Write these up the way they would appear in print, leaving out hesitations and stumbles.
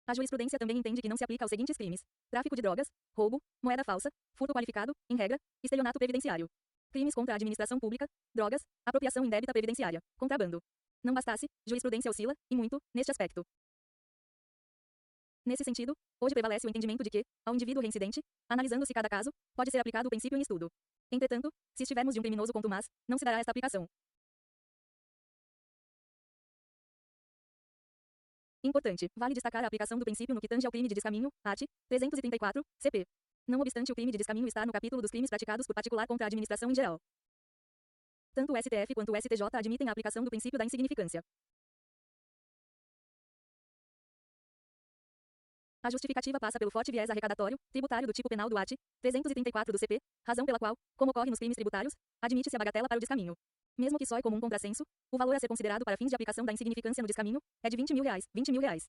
A jurisprudência também entende que não se aplica aos seguintes crimes: tráfico de drogas, roubo, moeda falsa, furto qualificado, em regra, estelionato previdenciário. Crimes contra a administração pública, drogas, apropriação indébita previdenciária, contrabando. Não bastasse, jurisprudência oscila, e muito, neste aspecto. Nesse sentido, hoje prevalece o entendimento de que, ao indivíduo reincidente, analisando-se cada caso, pode ser aplicado o princípio em estudo. Entretanto, se estivermos de um criminoso contumaz, não se dará esta aplicação. Importante, vale destacar a aplicação do princípio no que tange ao crime de descaminho, art. 334, CP. Não obstante o crime de descaminho estar no capítulo dos crimes praticados por particular contra a administração em geral. Tanto o STF quanto o STJ admitem a aplicação do princípio da insignificância. A justificativa passa pelo forte viés arrecadatório, tributário do tipo penal do art. 334 do CP, razão pela qual, como ocorre nos crimes tributários, admite-se a bagatela para o descaminho. Mesmo que só é comum contrassenso, o valor a ser considerado para fins de aplicação da insignificância no descaminho é de R$20.000, R$20.000.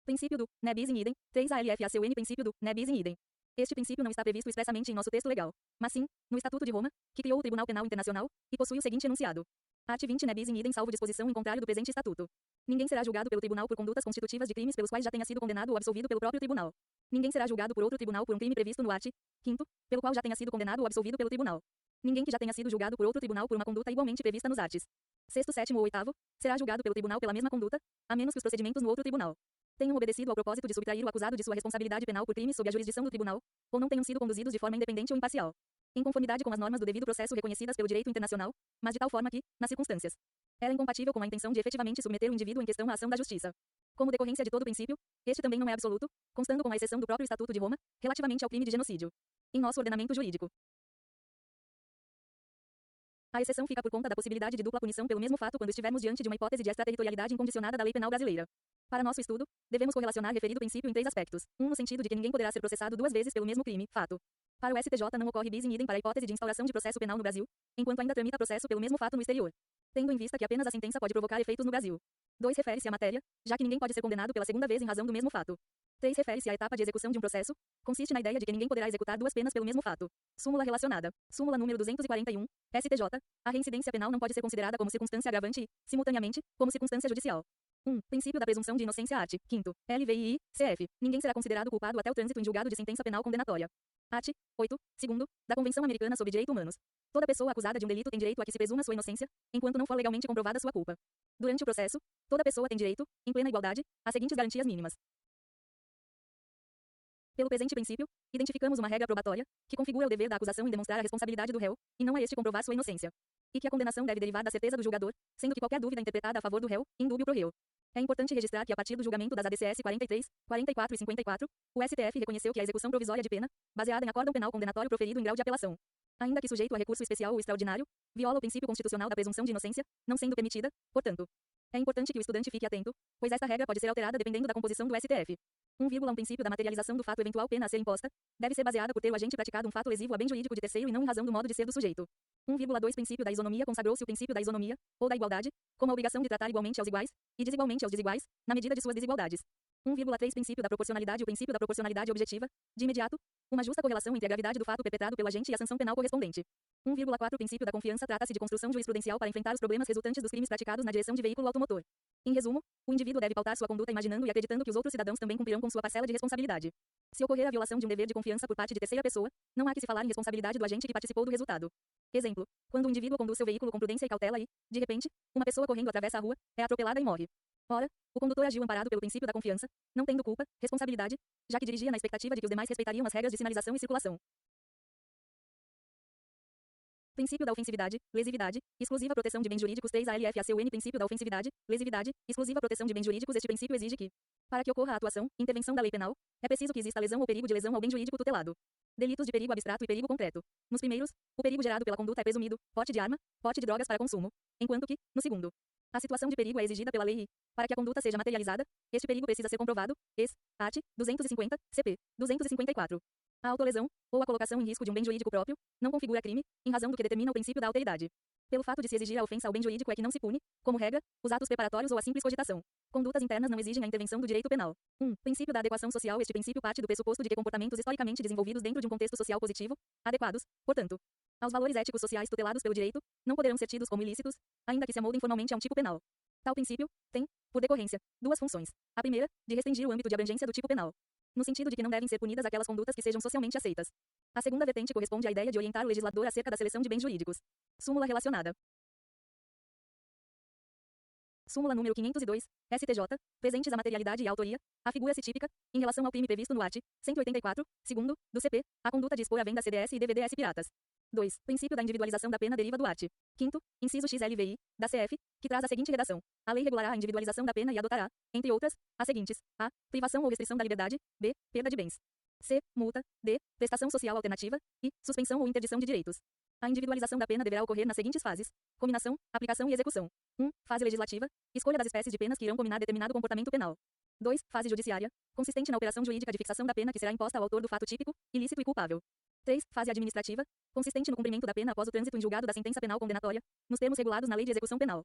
Princípio do ne bis in idem, 3 ALFACUN. Princípio do ne bis in idem. Este princípio não está previsto expressamente em nosso texto legal, mas sim, no Estatuto de Roma, que criou o Tribunal Penal Internacional, e possui o seguinte enunciado: art. 20 ne bis in idem, salvo disposição em contrário do presente estatuto. Ninguém será julgado pelo tribunal por condutas constitutivas de crimes pelos quais já tenha sido condenado ou absolvido pelo próprio tribunal. Ninguém será julgado por outro tribunal por um crime previsto no art. 5º, pelo qual já tenha sido condenado ou absolvido pelo tribunal. Ninguém que já tenha sido julgado por outro tribunal por uma conduta igualmente prevista nos arts. 6º, 7º ou 8º, será julgado pelo tribunal pela mesma conduta, a menos que os procedimentos no outro tribunal tenham obedecido ao propósito de subtrair o acusado de sua responsabilidade penal por crimes sob a jurisdição do tribunal, ou não tenham sido conduzidos de forma independente ou imparcial, em conformidade com as normas do devido processo reconhecidas pelo direito internacional, mas de tal forma que, nas circunstâncias, era incompatível com a intenção de efetivamente submeter o indivíduo em questão à ação da justiça. Como decorrência de todo princípio, este também não é absoluto, constando com a exceção do próprio Estatuto de Roma, relativamente ao crime de genocídio. Em nosso ordenamento jurídico, a exceção fica por conta da possibilidade de dupla punição pelo mesmo fato quando estivermos diante de uma hipótese de extraterritorialidade incondicionada da lei penal brasileira. Para nosso estudo, devemos correlacionar referido princípio em 3 aspectos. No sentido de que ninguém poderá ser processado 2 vezes pelo mesmo crime, fato. Para o STJ não ocorre bis in idem para a hipótese de instauração de processo penal no Brasil, enquanto ainda tramita processo pelo mesmo fato no exterior, tendo em vista que apenas a sentença pode provocar efeitos no Brasil. 2. Refere-se à matéria, já que ninguém pode ser condenado pela segunda vez em razão do mesmo fato. 3. Refere-se à etapa de execução de um processo, consiste na ideia de que ninguém poderá executar 2 penas pelo mesmo fato. Súmula relacionada. Súmula número 241, STJ, a reincidência penal não pode ser considerada como circunstância agravante e, simultaneamente, como circunstância judicial. 1. Princípio da presunção de inocência art. 5º, LVII, CF. Ninguém será considerado culpado até o trânsito em julgado de sentença penal condenatória. Art. 8, segundo, da Convenção Americana sobre Direitos Humanos. Toda pessoa acusada de um delito tem direito a que se presuma sua inocência, enquanto não for legalmente comprovada sua culpa. Durante o processo, toda pessoa tem direito, em plena igualdade, às seguintes garantias mínimas. Pelo presente princípio, identificamos uma regra probatória, que configura o dever da acusação em demonstrar a responsabilidade do réu, e não a este comprovar sua inocência. E que a condenação deve derivar da certeza do julgador, sendo que qualquer dúvida interpretada a favor do réu, indúbio pro réu. É importante registrar que a partir do julgamento das ADCS 43, 44 e 54, o STF reconheceu que a execução provisória de pena, baseada em acórdão penal condenatório proferido em grau de apelação, ainda que sujeito a recurso especial ou extraordinário, viola o princípio constitucional da presunção de inocência, não sendo permitida, portanto. É importante que o estudante fique atento, pois esta regra pode ser alterada dependendo da composição do STF. 1,1 princípio da materialização do fato eventual pena a ser imposta, deve ser baseada por ter o agente praticado um fato lesivo a bem jurídico de terceiro e não em razão do modo de ser do sujeito. 1,2 princípio da isonomia consagrou-se o princípio da isonomia, ou da igualdade, como a obrigação de tratar igualmente aos iguais, e desigualmente aos desiguais, na medida de suas desigualdades. 1,3 princípio da proporcionalidade. O princípio da proporcionalidade objetiva, de imediato, uma justa correlação entre a gravidade do fato perpetrado pelo agente e a sanção penal correspondente. 1,4 princípio da confiança. Trata-se de construção jurisprudencial para enfrentar os problemas resultantes dos crimes praticados na direção de veículo automotor. Em resumo, o indivíduo deve pautar sua conduta imaginando e acreditando que os outros cidadãos também cumprirão com sua parcela de responsabilidade. Se ocorrer a violação de um dever de confiança por parte de terceira pessoa, não há que se falar em responsabilidade do agente que participou do resultado. Exemplo: quando um indivíduo conduz seu veículo com prudência e cautela e, de repente, uma pessoa correndo atravessa a rua, é atropelada e morre. Ora, o condutor agiu amparado pelo princípio da confiança, não tendo culpa, responsabilidade, já que dirigia na expectativa de que os demais respeitariam as regras de sinalização e circulação. Princípio da ofensividade, lesividade, exclusiva proteção de bens jurídicos. 3 ALFACUN. Princípio da ofensividade, lesividade, exclusiva proteção de bens jurídicos. Este princípio exige que, para que ocorra a atuação, intervenção da lei penal, é preciso que exista lesão ou perigo de lesão ao bem jurídico tutelado. Delitos de perigo abstrato e perigo concreto. Nos primeiros, o perigo gerado pela conduta é presumido, porte de arma, porte de drogas para consumo, enquanto que, no segundo, a situação de perigo é exigida pela lei e, para que a conduta seja materializada, este perigo precisa ser comprovado, art. 250, CP. 254. A autolesão, ou a colocação em risco de um bem jurídico próprio, não configura crime, em razão do que determina o princípio da alteridade. Pelo fato de se exigir a ofensa ao bem jurídico é que não se pune, como regra, os atos preparatórios ou a simples cogitação. Condutas internas não exigem a intervenção do direito penal. 1. Princípio da adequação social. Este princípio parte do pressuposto de que comportamentos historicamente desenvolvidos dentro de um contexto social positivo, adequados, portanto, aos valores éticos sociais tutelados pelo direito, não poderão ser tidos como ilícitos, ainda que se amoldem formalmente a um tipo penal. Tal princípio tem, por decorrência, duas funções. A primeira, de restringir o âmbito de abrangência do tipo penal, no sentido de que não devem ser punidas aquelas condutas que sejam socialmente aceitas. A segunda vertente corresponde à ideia de orientar o legislador acerca da seleção de bens jurídicos. Súmula relacionada. Súmula número 502, STJ, presentes a materialidade e a autoria, afigura-se típica, em relação ao crime previsto no art. 184, segundo, do CP, a conduta de expor à venda CDS e DVDS piratas. 2. Princípio da individualização da pena deriva do art. 5º, inciso XLVI, da CF, que traz a seguinte redação. A lei regulará a individualização da pena e adotará, entre outras, as seguintes: a. Privação ou restrição da liberdade. B. Perda de bens. C. Multa. D. Prestação social alternativa. E. Suspensão ou interdição de direitos. A individualização da pena deverá ocorrer nas seguintes fases: combinação, aplicação e execução. 1. Fase legislativa. Escolha das espécies de penas que irão combinar determinado comportamento penal. 2. Fase judiciária, consistente na operação jurídica de fixação da pena que será imposta ao autor do fato típico, ilícito e culpável. 3. Fase administrativa, consistente no cumprimento da pena após o trânsito em julgado da sentença penal condenatória, nos termos regulados na Lei de Execução Penal.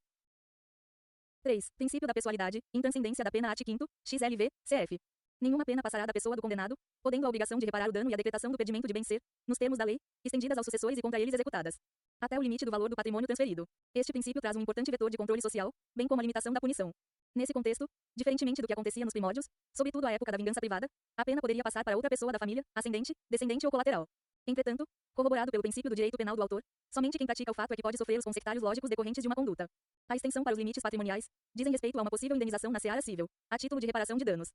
3. Princípio da pessoalidade, intranscendência da pena art. 5º, XLV, CF. Nenhuma pena passará da pessoa do condenado, podendo a obrigação de reparar o dano e a decretação do perdimento de bem-ser, nos termos da lei, estendidas aos sucessores e contra eles executadas, até o limite do valor do patrimônio transferido. Este princípio traz um importante vetor de controle social, bem como a limitação da punição. Nesse contexto, diferentemente do que acontecia nos primórdios, sobretudo à época da vingança privada, a pena poderia passar para outra pessoa da família, ascendente, descendente ou colateral. Entretanto, corroborado pelo princípio do direito penal do autor, somente quem pratica o fato é que pode sofrer os consectários lógicos decorrentes de uma conduta. A extensão para os limites patrimoniais dizem respeito a uma possível indenização na seara civil, a título de reparação de danos.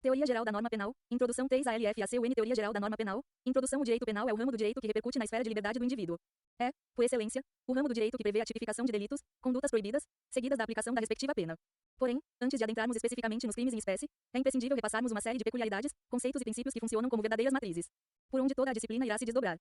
Teoria Geral da Norma Penal, Introdução 3 a LFACUN. Teoria Geral da Norma Penal, Introdução. O direito penal é o ramo do direito que repercute na esfera de liberdade do indivíduo. É, por excelência, o ramo do direito que prevê a tipificação de delitos, condutas proibidas, seguidas da aplicação da respectiva pena. Porém, antes de adentrarmos especificamente nos crimes em espécie, é imprescindível repassarmos uma série de peculiaridades, conceitos e princípios que funcionam como verdadeiras matrizes, por onde toda a disciplina irá se desdobrar.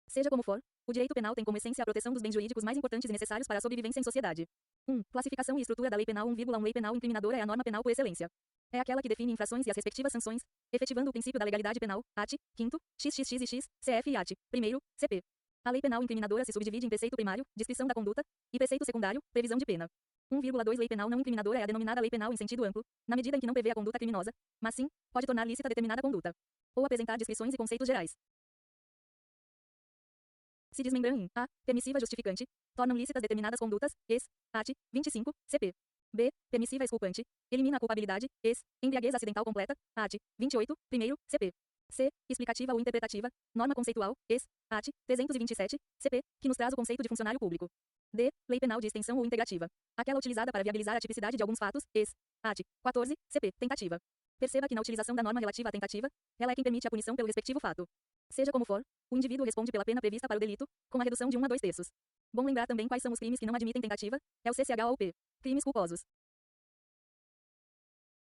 Seja como for, o direito penal tem como essência a proteção dos bens jurídicos mais importantes e necessários para a sobrevivência em sociedade. 1. Classificação e estrutura da lei penal. 1,1 Lei penal incriminadora é a norma penal por excelência. É aquela que define infrações e as respectivas sanções, efetivando o princípio da legalidade penal, art. 5º, XXX e X, CF e art. 1º, CP. A lei penal incriminadora se subdivide em preceito primário, descrição da conduta, e preceito secundário, previsão de pena. 1,2 Lei penal não incriminadora é a denominada lei penal em sentido amplo, na medida em que não prevê a conduta criminosa, mas sim, pode tornar lícita determinada conduta, ou apresentar descrições e conceitos gerais. Se desmembram em a. Permissiva justificante, tornam lícitas determinadas condutas, ex. art. 25, CP. B. Permissiva exculpante, elimina a culpabilidade, ex. Embriaguez acidental completa, art. 28, primeiro, CP. C. Explicativa ou interpretativa, norma conceitual, ex. art. 327, CP, que nos traz o conceito de funcionário público. D. Lei penal de extensão ou integrativa, aquela utilizada para viabilizar a tipicidade de alguns fatos, ex. art. 14, CP. Tentativa. Perceba que na utilização da norma relativa à tentativa, ela é quem permite a punição pelo respectivo fato. Seja como for, o indivíduo responde pela pena prevista para o delito, com a redução de 1 a 2/3. Bom lembrar também quais são os crimes que não admitem tentativa, é o CCH ou P. Crimes culposos.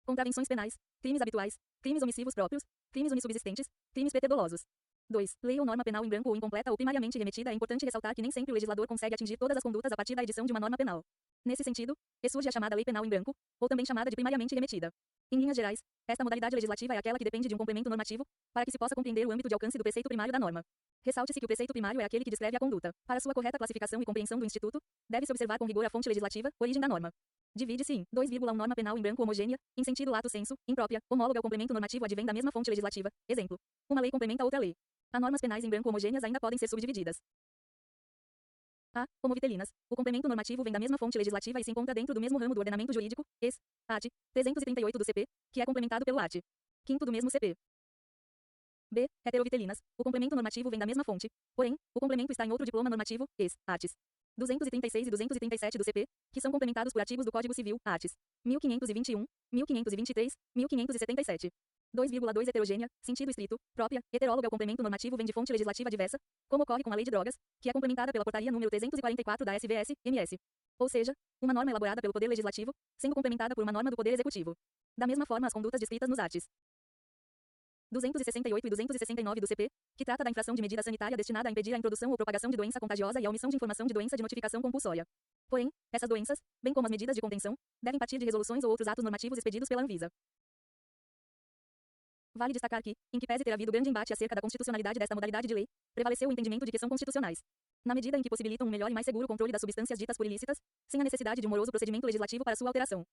Contravenções penais, crimes habituais, crimes omissivos próprios, crimes unissubsistentes, crimes preterdolosos. 2. Lei ou norma penal em branco ou incompleta ou primariamente remetida. É importante ressaltar que nem sempre o legislador consegue atingir todas as condutas a partir da edição de uma norma penal. Nesse sentido, ressurge a chamada lei penal em branco, ou também chamada de primariamente remetida. Em linhas gerais, esta modalidade legislativa é aquela que depende de um complemento normativo, para que se possa compreender o âmbito de alcance do preceito primário da norma. Ressalte-se que o preceito primário é aquele que descreve a conduta. Para sua correta classificação e compreensão do instituto, deve-se observar com rigor a fonte legislativa, origem da norma. Divide-se em 2,1 norma penal em branco homogênea, em sentido lato sensu, imprópria, homóloga ao complemento normativo advém da mesma fonte legislativa. Exemplo: uma lei complementa outra lei. As normas penais em branco homogêneas ainda podem ser subdivididas. A. Homovitelinas. O complemento normativo vem da mesma fonte legislativa e se encontra dentro do mesmo ramo do ordenamento jurídico, ex. art. 338 do CP, que é complementado pelo art. 5º do mesmo CP. B. Heterovitelinas. O complemento normativo vem da mesma fonte, porém, o complemento está em outro diploma normativo, ex. arts. 236 e 237 do CP, que são complementados por artigos do Código Civil, arts. 1521, 1523, 1577. 2,2 Heterogênea, sentido estrito, própria, heteróloga. O complemento normativo vem de fonte legislativa diversa, como ocorre com a Lei de Drogas, que é complementada pela Portaria número 344 da SVS-MS. Ou seja, uma norma elaborada pelo Poder Legislativo, sendo complementada por uma norma do Poder Executivo. Da mesma forma as condutas descritas nos arts. 268 e 269 do CP, que trata da infração de medida sanitária destinada a impedir a introdução ou propagação de doença contagiosa e a omissão de informação de doença de notificação compulsória. Porém, essas doenças, bem como as medidas de contenção, devem partir de resoluções ou outros atos normativos expedidos pela Anvisa. Vale destacar que, em que pese ter havido grande embate acerca da constitucionalidade desta modalidade de lei, prevaleceu o entendimento de que são constitucionais, na medida em que possibilitam um melhor e mais seguro controle das substâncias ditas por ilícitas, sem a necessidade de um moroso procedimento legislativo para sua alteração.